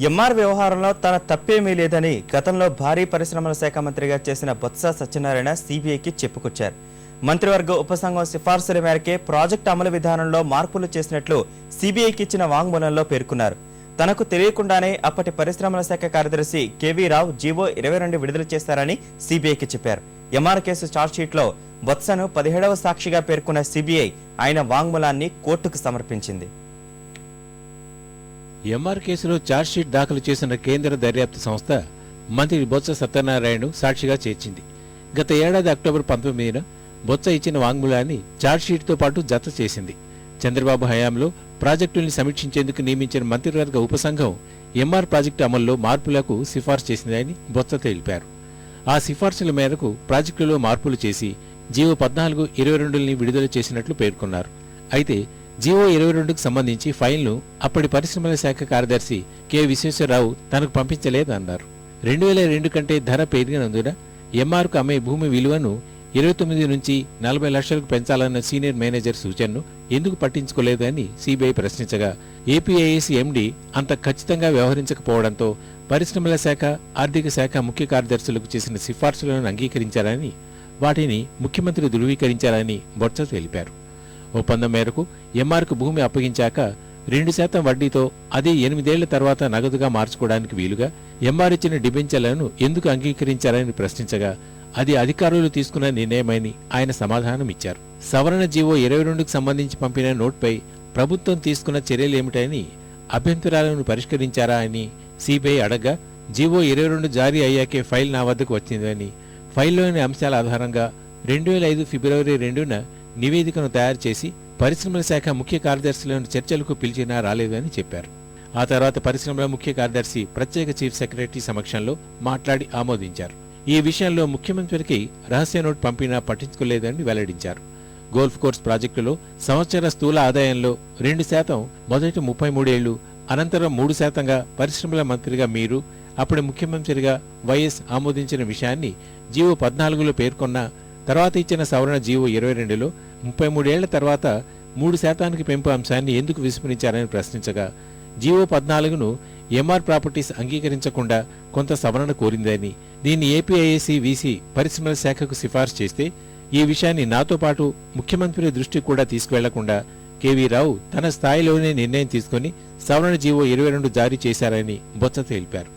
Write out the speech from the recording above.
MR వ్యవహారంలో తన తప్పేమీ లేదని గతంలో భారీ పరిశ్రమల శాఖ మంత్రిగా చేసిన బొత్స సత్యనారాయణ సిబిఐకి చెప్పుకొచ్చారు. మంత్రివర్గ ఉపసంఘం సిఫార్సుల మేరకే ప్రాజెక్టు అమలు విధానంలో మార్పులు చేసినట్లు సిబిఐకి ఇచ్చిన వాంగ్మూలంలో పేర్కొన్నారు. తనకు తెలియకుండానే అప్పటి పరిశ్రమల శాఖ కార్యదర్శి కేవీ రావు జీవో 22 విడుదల చేశారని సిబిఐకి చెప్పారు. ఎంఆర్ కేసు ఛార్జ్షీట్లో బొత్సను 17వ సాక్షిగా పేర్కొన్న సిబిఐ ఆయన వాంగ్మూలాన్ని కోర్టుకు సమర్పించింది. ఎంఆర్ కేసులో ఛార్జ్షీట్ దాఖలు చేసిన కేంద్ర దర్యాప్తు సంస్థ మంత్రి బొత్స సత్యనారాయణను సాక్షిగా చేర్చింది. గత ఏడాది అక్టోబర్ 19న బొత్స ఇచ్చిన వాంగ్మూలాన్ని ఛార్జ్షీట్తో పాటు జత చేసింది. చంద్రబాబు హయాంలో ప్రాజెక్టుల్ని సమీక్షించేందుకు నియమించిన మంత్రివర్గ ఉపసంఘం ఎంఆర్ ప్రాజెక్టు అమల్లో మార్పులకు సిఫార్సు చేసిందని బొత్స తెలిపారు. ఆ సిఫార్సుల మేరకు ప్రాజెక్టులో మార్పులు చేసి జీవో 14/22ని విడుదల చేసినట్లు పేర్కొన్నారు. అయితే జీవో 22కు సంబంధించి ఫైల్ను అప్పటి పరిశ్రమల శాఖ కార్యదర్శి కె విశ్వేశ్వరరావు తనకు పంపించలేదన్నారు. 2002 కంటే ధర పెరిగినందున ఎంఆర్కు అమ్మే భూమి విలువను 29 నుంచి 40 లక్షలకు పెంచాలన్న సీనియర్ మేనేజర్ సూచనను ఎందుకు పట్టించుకోలేదని సిబిఐ ప్రశ్నించగా ఏపీఐఏసీ ఎండీ అంత ఖచ్చితంగా వ్యవహరించకపోవడంతో పరిశ్రమల శాఖ, ఆర్థిక శాఖ ముఖ్య కార్యదర్శులకు చేసిన సిఫార్సులను అంగీకరించారని, వాటిని ముఖ్యమంత్రి ధృవీకరించారని బొత్స తెలిపారు. ఒప్పందం మేరకు ఎంఆర్కు భూమి అప్పగించాక 2% వడ్డీతో అదే 8 ఏళ్ల తర్వాత నగదుగా మార్చుకోవడానికి వీలుగా ఎంఆర్ ఇచ్చిన డిబెంచర్లను ఎందుకు అంగీకరించారని ప్రశ్నించగా అది అధికారులు తీసుకున్న నిర్ణయమని ఆయన సమాధానమిచ్చారు. సవరణ జీవో 22కు సంబంధించి పంపిన నోట్పై ప్రభుత్వం తీసుకున్న చర్యలేమిటని, అభ్యంతరాలను పరిష్కరించారా అని సిబిఐ అడగ్గా జీవో 22 జారీ అయ్యాకే ఫైల్ నా వద్దకు వచ్చిందని, ఫైల్లోని అంశాల ఆధారంగా 2005 ఫిబ్రవరి 2న నివేదికను తయారు చేసి పరిశ్రమల శాఖ ముఖ్య కార్యదర్శులను చర్చలకు పిలిచినా రాలేదని చెప్పారు. ఆ తర్వాత పరిశ్రమల ముఖ్య కార్యదర్శి ప్రత్యేక చీఫ్ సెక్రటరీ సమక్షంలో మాట్లాడి ఆమోదించారు. ఈ విషయంలో ముఖ్యమంత్రికి రహస్య నోట్ పంపినా పట్టించుకోలేదని వెల్లడించారు. గోల్ఫ్ కోర్స్ ప్రాజెక్టులో సంవత్సర స్థూల ఆదాయంలో 2% మొదటి 33 ఏళ్లు, అనంతరం 3%గా పరిశ్రమల మంత్రిగా మీరు, అప్పటి ముఖ్యమంత్రిగా వైఎస్ ఆమోదించిన విషయాన్ని జీవో 14లో పేర్కొన్న తర్వాత ఇచ్చిన సవరణ జీవో 22లో 33 ఏళ్ల తర్వాత 3%కి పెంపు అంశాన్ని ఎందుకు విస్మరించారని ప్రశ్నించగా జీవో 14ను ఎంఆర్ ప్రాపర్టీస్ అంగీకరించకుండా కొంత సవరణ కోరిందని, దీన్ని ఏపీఐఏసీ వీసీ పరిశ్రమల శాఖకు సిఫార్సు చేస్తే ఈ విషయాన్ని నాతో పాటు ముఖ్యమంత్రి దృష్టికి కూడా తీసుకువెళ్లకుండా కేవీ రావు తన స్థాయిలోనే నిర్ణయం తీసుకుని సవరణ జీవో 22 జారీ చేశారని బొత్స తెలిపారు.